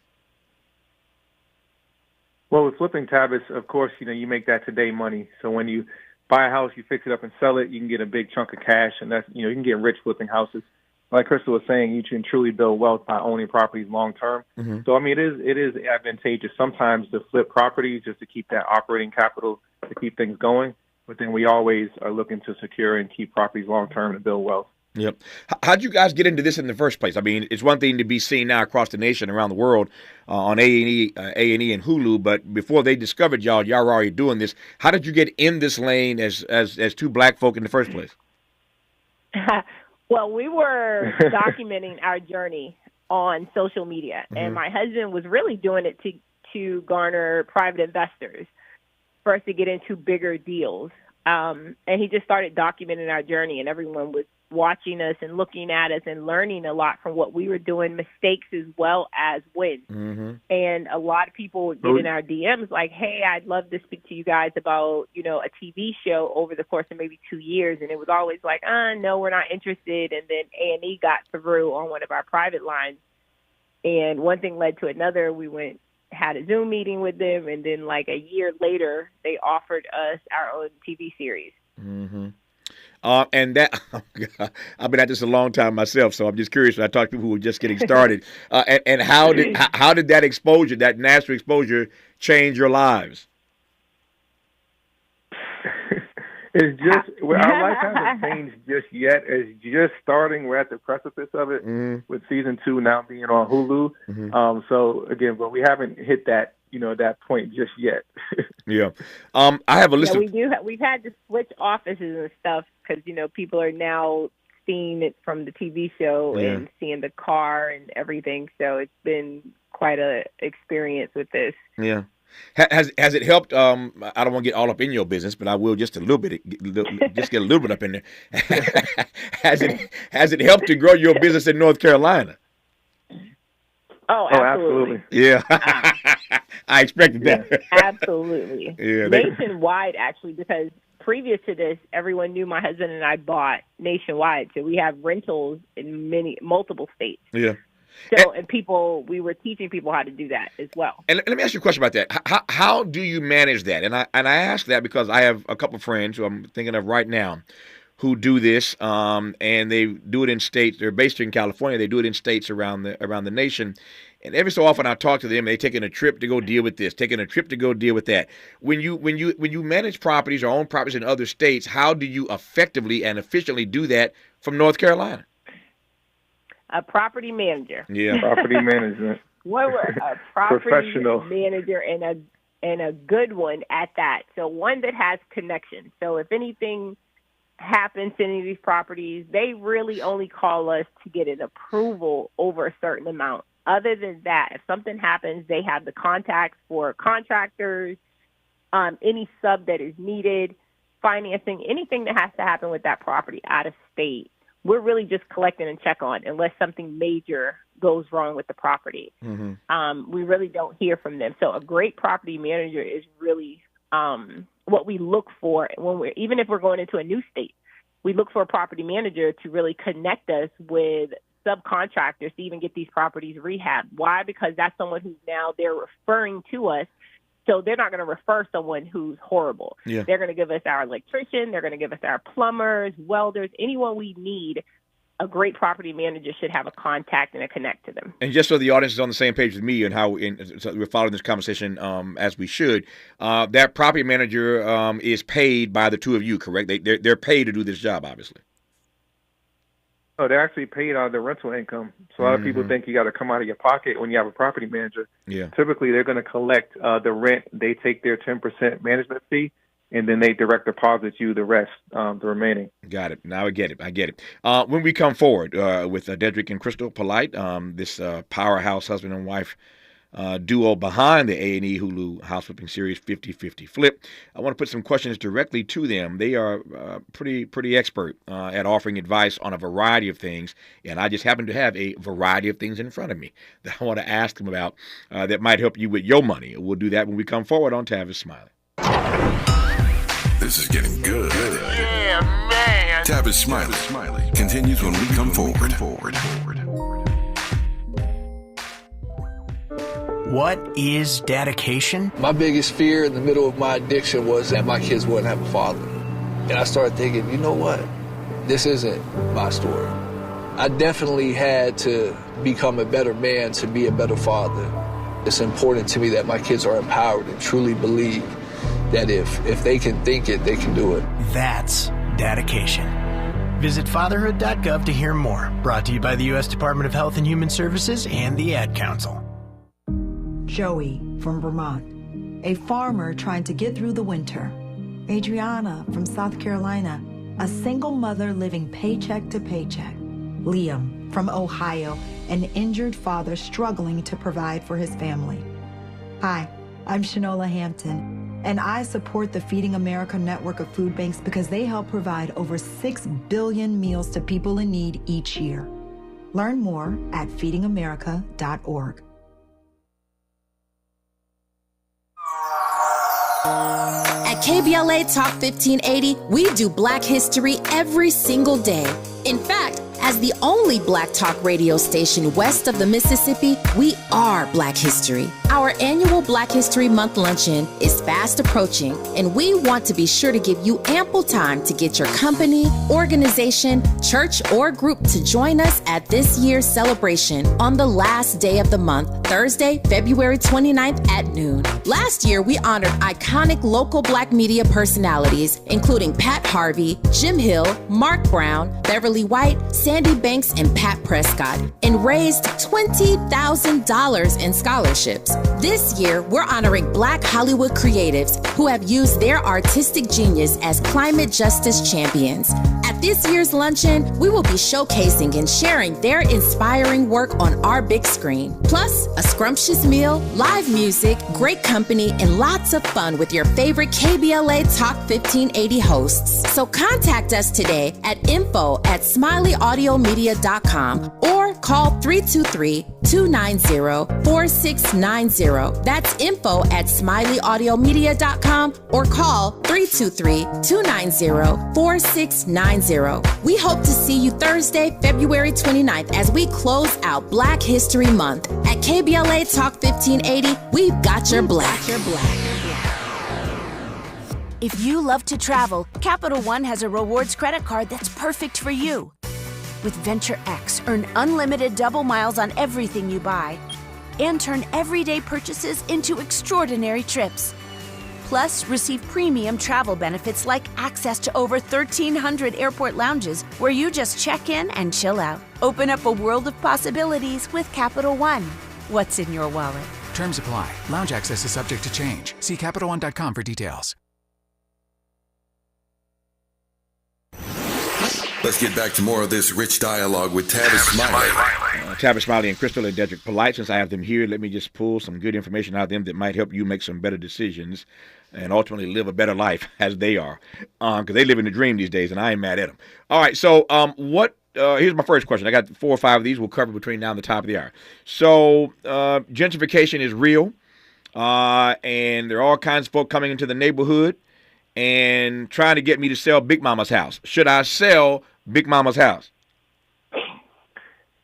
Well, with flipping, Tavis, of course, you make that today money. So when you buy a house, you fix it up and sell it, you can get a big chunk of cash, and that's, you can get rich flipping houses. Like Crystal was saying, you can truly build wealth by owning properties long term. Mm-hmm. So, I mean, it is advantageous sometimes to flip properties just to keep that operating capital to keep things going. But then we always are looking to secure and keep properties long term to build wealth. Yep. How'd you guys get into this in the first place? I mean, it's one thing to be seen now across the nation, around the world, on A&E and Hulu, but before they discovered y'all were already doing this. How did you get in this lane as two black folk in the first place? Well, we were documenting our journey on social media, and my husband was really doing it to garner private investors for us to get into bigger deals. And he just started documenting our journey, and everyone was watching us and looking at us and learning a lot from what we were doing, mistakes as well as wins. Mm-hmm. And a lot of people would get in our DMs like, hey, I'd love to speak to you guys about, a TV show over the course of maybe 2 years. And it was always like, no, we're not interested. And then A&E got through on one of our private lines. And one thing led to another. We had a Zoom meeting with them. And then like a year later, they offered us our own TV series. Mm-hmm. And that, I've been at this a long time myself, so I'm just curious when I talk to people who are just getting started. And how did that exposure, that national exposure, change your lives? It's just, our life hasn't changed just yet. It's just starting. We're at the precipice of it with season 2 now being on Hulu. Mm-hmm. So again, but we haven't hit that, that point just yet. Yeah. I have a list of... We've had to switch offices and stuff because, people are now seeing it from the TV show and seeing the car and everything. So it's been quite a experience with this. Yeah. Has it helped? I don't want to get all up in your business, but I will just a little bit, just get a little bit up in there. Has it helped to grow your business in North Carolina? Oh, absolutely. Yeah. I expected that. Absolutely. Yeah, nationwide, actually, because previous to this, everyone knew my husband and I bought nationwide. So we have rentals in multiple states. Yeah. So, and we were teaching people how to do that as well. And let me ask you a question about that. How do you manage that? And I ask that because I have a couple of friends who I'm thinking of right now who do this, and they do it in states. They're based in California. They do it in states around the nation. And every so often I talk to them, they're taking a trip to go deal with this, taking a trip to go deal with that. When you manage properties or own properties in other states, how do you effectively and efficiently do that from North Carolina? A property manager. Yeah. Property management. A property Professional. manager and a good one at that. So one that has connections. So if anything happens to any of these properties, they really only call us to get an approval over a certain amount. Other than that, if something happens, they have the contacts for contractors, any sub that is needed, financing, anything that has to happen with that property out of state. We're really just collecting and check on unless something major goes wrong with the property. Mm-hmm. We really don't hear from them. So a great property manager is really what we look for when even if we're going into a new state. We look for a property manager to really connect us with subcontractors to even get these properties rehabbed. Why? Because that's someone who's now they're referring to us. So they're not going to refer someone who's horrible. Yeah. They're going to give us our electrician. They're going to give us our plumbers, welders, anyone we need. A great property manager should have a contact and a connect to them. And just so the audience is on the same page with me and how so we're following this conversation as we should, that property manager is paid by the two of you, correct? They're paid to do this job, obviously. Oh, they're actually paid out of their rental income. So a lot of people think you got to come out of your pocket when you have a property manager. Yeah. Typically, they're going to collect the rent. They take their 10% management fee, and then they direct deposit you the rest, the remaining. Got it. Now I get it. When we come forward with Dedrick and Crystal Polite, this powerhouse husband and wife duo behind the A&E Hulu House Flipping Series 50-50 Flip, I want to put some questions directly to them. They are pretty expert at offering advice on a variety of things, and I just happen to have a variety of things in front of me that I want to ask them about that might help you with your money. We'll do that when we come forward on Tavis Smiley. This is getting good. Yeah, man. Tavis Smiley continues when we come forward. What is dedication? My biggest fear in the middle of my addiction was that my kids wouldn't have a father. And I started thinking, you know what? This isn't my story. I definitely had to become a better man to be a better father. It's important to me that my kids are empowered and truly believe that if they can think it, they can do it. That's dedication. Visit fatherhood.gov to hear more. Brought to you by the U.S. Department of Health and Human Services and the Ad Council. Joey from Vermont, a farmer trying to get through the winter. Adriana from South Carolina, a single mother living paycheck to paycheck. Liam from Ohio, an injured father struggling to provide for his family. Hi, I'm Shanola Hampton, and I support the Feeding America network of food banks because they help provide over 6 billion meals to people in need each year. Learn more at feedingamerica.org. At KBLA Talk 1580, we do Black history every single day. In fact, as the only Black talk radio station west of the Mississippi, we are Black history. Our annual Black History Month luncheon is fast approaching, and we want to be sure to give you ample time to get your company, organization, church, or group to join us at this year's celebration on the last day of the month, Thursday, February 29th at noon. Last year, we honored iconic local Black media personalities, including Pat Harvey, Jim Hill, Mark Brown, Beverly White, Sandy Banks, and Pat Prescott, and raised $20,000 in scholarships. This year, we're honoring Black Hollywood creatives who have used their artistic genius as climate justice champions. At this year's luncheon, we will be showcasing and sharing their inspiring work on our big screen. Plus, a scrumptious meal, live music, great company, and lots of fun with your favorite KBLA Talk 1580 hosts. So contact us today at info@smileyaudio.com or call 323-290-4690. That's info@smileyaudio.com or call 323-290-4690. We hope to see you Thursday, February 29th as we close out Black History Month. At KBLA Talk 1580, we've got your Black. If you love to travel, Capital One has a rewards credit card that's perfect for you. With Venture X, earn unlimited double miles on everything you buy. and turn everyday purchases into extraordinary trips. Plus, receive premium travel benefits like access to over 1,300 airport lounges where you just check in and chill out. Open up a world of possibilities with Capital One. What's in your wallet? Terms apply. Lounge access is subject to change. See CapitalOne.com for details. Let's get back to more of this rich dialogue with Tavis Smiley. Tavis Smiley and Crystal and Dedrick Polite. Since I have them here, let me just pull some good information out of them that might help you make some better decisions and ultimately live a better life as they are. Because they live in the dream these days, and I ain't mad at them. All right, so here's my first question. I got 4 or 5 of these we'll cover between now and the top of the hour. So gentrification is real, and there are all kinds of folk coming into the neighborhood and trying to get me to sell Big Mama's house. Should I sell Big Mama's house?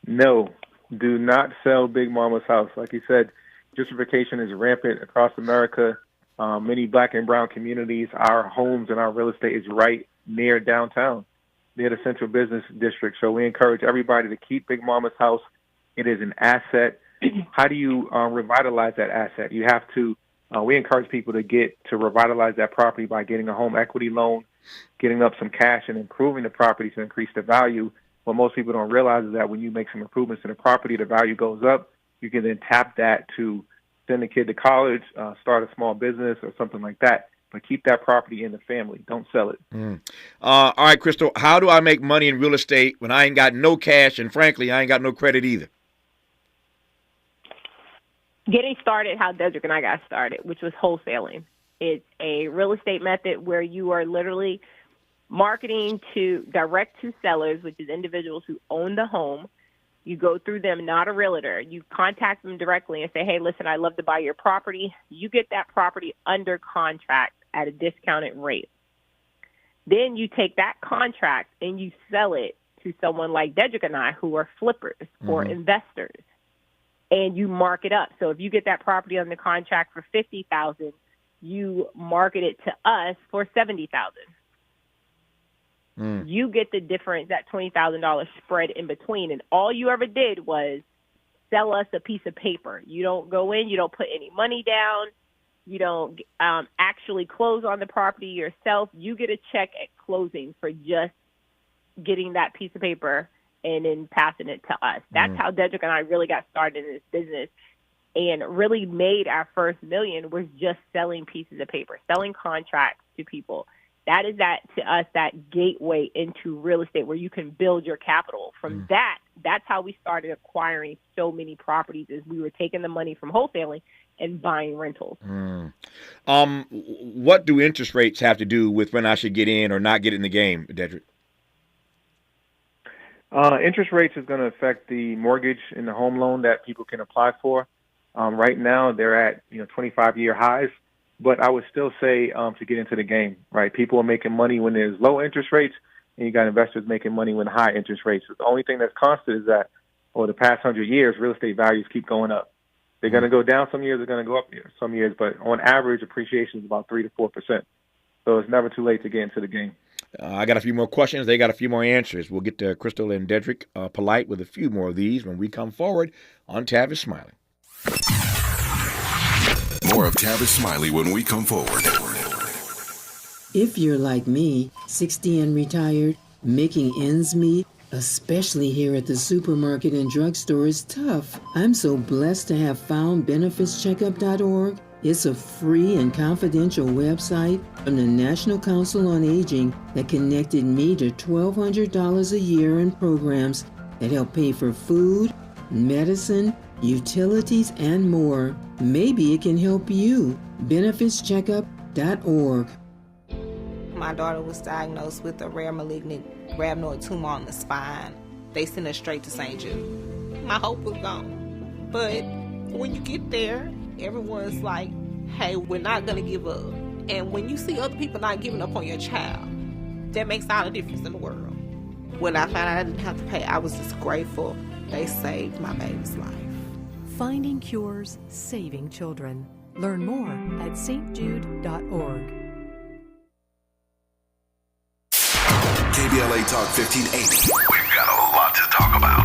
No, do not sell Big Mama's house. Like you said, gentrification is rampant across America. Many black and brown communities, our homes and our real estate is right near downtown, near the central business district. So we encourage everybody to keep Big Mama's house. It is an asset. How do you revitalize that asset? You have to, we encourage people to revitalize that property by getting a home equity loan, getting up some cash and improving the property to increase the value. What most people don't realize is that when you make some improvements to the property, the value goes up. You can then tap that to send a kid to college, start a small business or something like that. But keep that property in the family. Don't sell it. All right, Crystal, how do I make money in real estate when I ain't got no cash and, frankly, I ain't got no credit either? Getting started how Dedrick and I got started, which was wholesaling. It's a real estate method where you are literally marketing to direct to sellers, which is individuals who own the home. You go through them, not a realtor. You contact them directly and say, hey, listen, I'd love to buy your property. You get that property under contract at a discounted rate. Then you take that contract and you sell it to someone like Dedrick and I who are flippers or investors. And you mark it up. So if you get that property under contract for $50,000, you market it to us for $70,000. You get the difference, that $20,000 spread in between. And all you ever did was sell us a piece of paper. You don't go in, you don't put any money down, you don't actually close on the property yourself. You get a check at closing for just getting that piece of paper and then passing it to us. That's how Dedrick and I really got started in this business and really made our first million was just selling pieces of paper, selling contracts to people. That is that gateway into real estate where you can build your capital. From that's how we started acquiring so many properties is we were taking the money from wholesaling and buying rentals. What do interest rates have to do with when I should get in or not get in the game, Dedrick? Interest rates is going to affect the mortgage and the home loan that people can apply for. Right now, they're at 25-year highs. But I would still say to get into the game, right? People are making money when there's low interest rates, and you got investors making money when high interest rates. The only thing that's constant is that over the past 100 years, real estate values keep going up. They're going to go down some years, they're going to go up some years, but on average, appreciation is about 3 to 4%. So it's never too late to get into the game. I got a few more questions. They got a few more answers. We'll get to Crystal and Dedrick Polite with a few more of these when we come forward on Tavis Smiley. More of Tavis Smiley when we come forward. If you're like me, 60 and retired, making ends meet, especially here at the supermarket and drugstore, is tough. I'm so blessed to have found benefitscheckup.org. It's a free and confidential website from the National Council on Aging that connected me to $1,200 a year in programs that help pay for food, medicine, utilities, and more. Maybe it can help you. benefitscheckup.org. My daughter was diagnosed with a rare malignant rhabdoid tumor on the spine. They sent her straight to St. Jude. My hope was gone. But when you get there, everyone's like, hey, we're not going to give up. And when you see other people not giving up on your child, that makes all the difference in the world. When I found out I didn't have to pay, I was just grateful. They saved my baby's life. Finding cures, saving children. Learn more at stjude.org. KBLA Talk 1580. We've got a lot to talk about.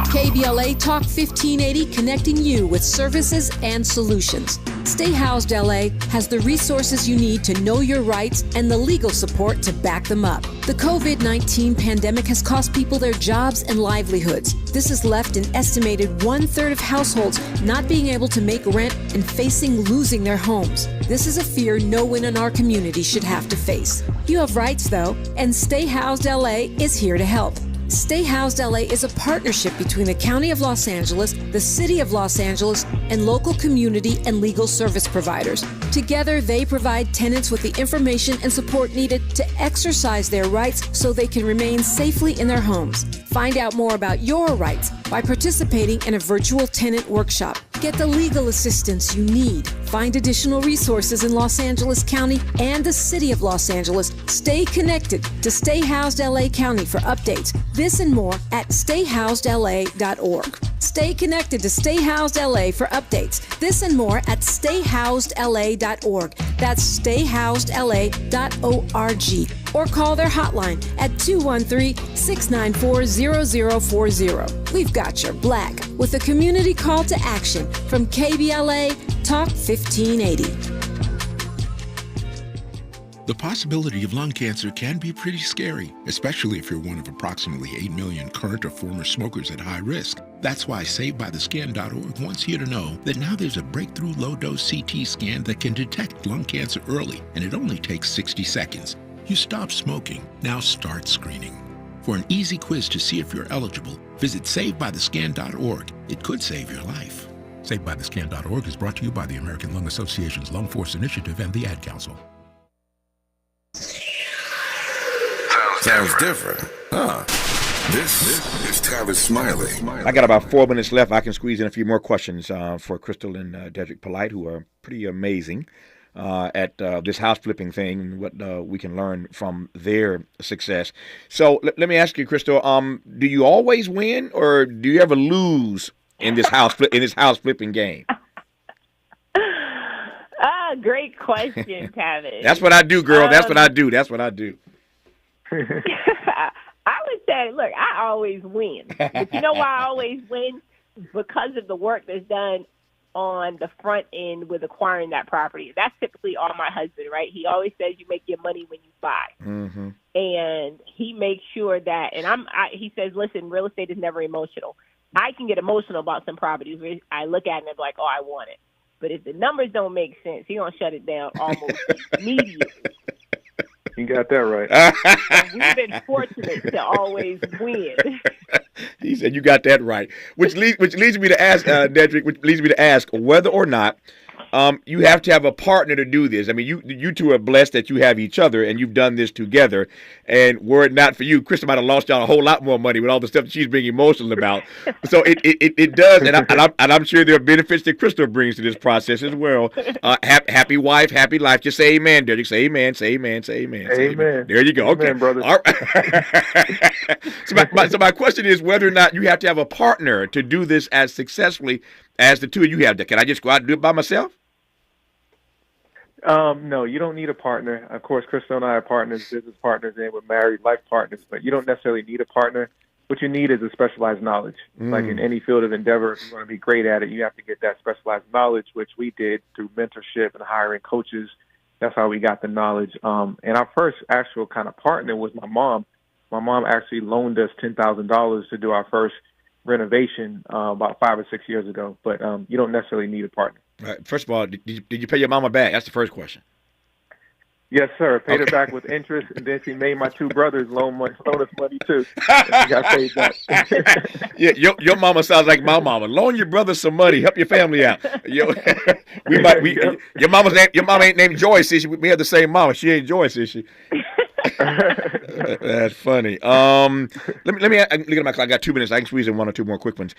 KBLA KBLA Talk 1580, connecting you with services and solutions. Stay Housed LA has the resources you need to know your rights and the legal support to back them up. The COVID-19 pandemic has cost people their jobs and livelihoods. This has left an estimated 1/3 of households not being able to make rent and facing losing their homes. This is a fear no one in our community should have to face. You have rights, though, and Stay Housed LA is here to help. Stay Housed LA is a partnership between the County of Los Angeles, the City of Los Angeles, and local community and legal service providers. Together, they provide tenants with the information and support needed to exercise their rights so they can remain safely in their homes. Find out more about your rights by participating in a virtual tenant workshop. Get the legal assistance you need. Find additional resources in Los Angeles County and the City of Los Angeles. Stay connected to Stay Housed LA County for updates. This and more at stayhousedla.org. Stay connected to Stay Housed LA for updates. This and more at stayhousedla.org. That's stayhousedla.org. Or call their hotline at 213-694-0040. We've got your black with a community call to action from KBLA Talk 1580. The possibility of lung cancer can be pretty scary, especially if you're one of approximately 8 million current or former smokers at high risk. That's why SaveByTheScan.org wants you to know that now there's a breakthrough low-dose CT scan that can detect lung cancer early, and it only takes 60 seconds. You stop smoking, now start screening. For an easy quiz to see if you're eligible, visit SaveByTheScan.org. It could save your life. SaveByTheScan.org is brought to you by the American Lung Association's Lung Force Initiative and the Ad Council. Sounds different, huh? This is Tavis Smiley. I got about 4 minutes left. I can squeeze in a few more questions for Crystal and Dedrick Polite, who are pretty amazing at this house flipping thing and what we can learn from their success. So let me ask you, Crystal, do you always win or do you ever lose in this house flipping game? Great question, Tavis. That's what I do, girl. That's what I do. I would say, look, I always win. But you know why I always win? Because of the work that's done on the front end with acquiring that property. That's typically all my husband, right? He always says you make your money when you buy. Mm-hmm. And he makes sure that, and he says, listen, real estate is never emotional. I can get emotional about some properties where I look at it and I'm like, oh, I want it. But if the numbers don't make sense, he gonna shut it down almost immediately. You got that right. So we've been fortunate to always win. He said you got that right, which leads me to ask Dedrick, which leads me to ask whether or not you have to have a partner to do this. I mean, you two are blessed that you have each other and you've done this together. And were it not for you, Krista might have lost y'all a whole lot more money with all the stuff that she's being emotional about. So it does, and I'm sure there are benefits that Krista brings to this process as well. Happy wife, happy life. Just say amen, Dedrick. Say amen. Say amen. Say amen. Say amen. There you go. Amen, okay, brother. All right. So my question is whether or not you have to have a partner to do this as successfully as the two of you have. Can I just go out and do it by myself? No, you don't need a partner. Of course, Crystal and I are partners, business partners, and we're married life partners, but you don't necessarily need a partner. What you need is a specialized knowledge. Like in any field of endeavor, if you want to be great at it, you have to get that specialized knowledge, which we did through mentorship and hiring coaches. That's how we got the knowledge. And our first actual kind of partner was my mom. My mom actually loaned us $10,000 to do our first renovation about 5 or 6 years ago. But you don't necessarily need a partner. Right. First of all, did you pay your mama back? That's the first question. Yes, sir. Paid her back with interest, and then she made my two brothers loan us money too. And we got paid back. Yeah, your mama sounds like my mama. Loan your brother some money, help your family out. Your mama ain't named Joyce, is she? We have the same mama. She ain't Joyce, is she? That's funny. Let me look at my clock. I got 2 minutes. I can squeeze in one or two more quick ones.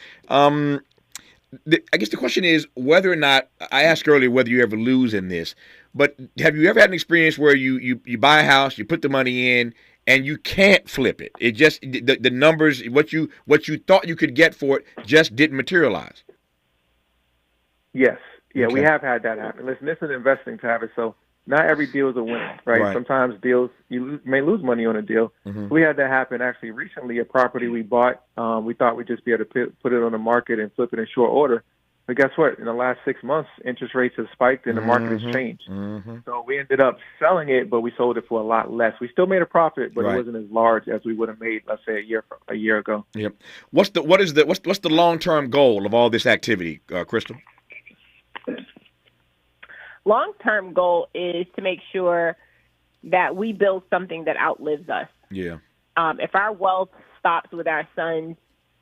I guess the question is whether or not, I asked earlier whether you ever lose in this, but have you ever had an experience where you buy a house, you put the money in, and you can't flip it? It just, the numbers, what you thought you could get for it just didn't materialize? Yes. Yeah, Okay. we have had that happen. Listen, this is investing, Tavis, so not every deal is a win, right? Sometimes deals, you may lose money on a deal. We had that happen actually recently. A property we bought, we thought we'd just be able to put it on the market and flip it in short order. But guess what? In the last 6 months, interest rates have spiked and the market has changed. So we ended up selling it, but we sold it for a lot less. We still made a profit, but it wasn't as large as we would have made, let's say, a year ago. Yep. What's the long-term goal of all this activity, Crystal? Long-term goal is to make sure that we build something that outlives us. Yeah. If our wealth stops with our sons,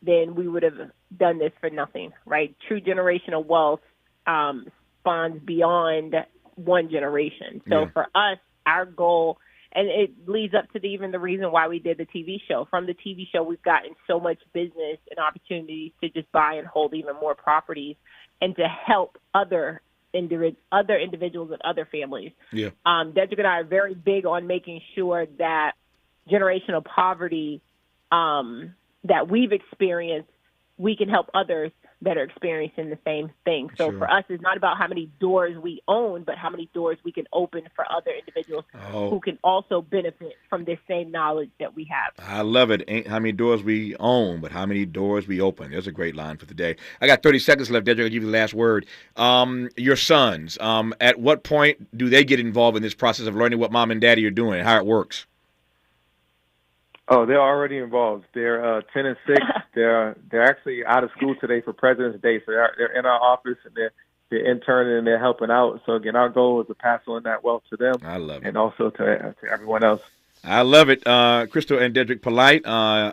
then we would have done this for nothing, right? True generational wealth spawns beyond one generation. So for us, our goal, and it leads up to even the reason why we did the TV show. From the TV show, we've gotten so much business and opportunities to just buy and hold even more properties and to help other individuals and other families. Yeah. Dedrick and I are very big on making sure that generational poverty that we've experienced, we can help others that are experiencing the same thing. So for us, it's not about how many doors we own, but how many doors we can open for other individuals who can also benefit from this same knowledge that we have. I love it. Ain't how many doors we own, but how many doors we open. There's a great line for today. I got 30 seconds left, Dedrick. I'll give you the last word. Your sons, at what point do they get involved in this process of learning what mom and daddy are doing and how it works? Oh, they're already involved. They're 10 and 6. They're actually out of school today for President's Day, so they're in our office and they're interning and they're helping out. So again, our goal is to pass on that wealth to them. I love it, and also to everyone else. I love it. Crystal and Dedrick Polite,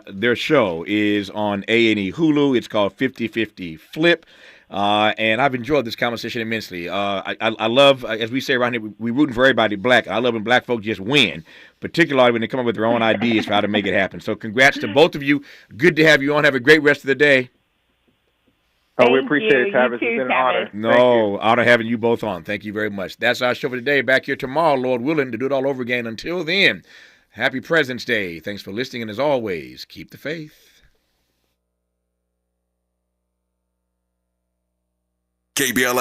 their show is on A&E Hulu. It's called 50-50 Flip. And I've enjoyed this conversation immensely. I love, as we say around here, we rooting for everybody black. I love when black folks just win, particularly when they come up with their own ideas for how to make it happen. So congrats to both of you. Good to have you on. Have a great rest of the day. Oh, we appreciate it, Tavis. It's been an honor. No, honor having you both on. Thank you very much. That's our show for today. Back here tomorrow, Lord willing, to do it all over again. Until then, happy President's Day. Thanks for listening, and as always, keep the faith. KBLA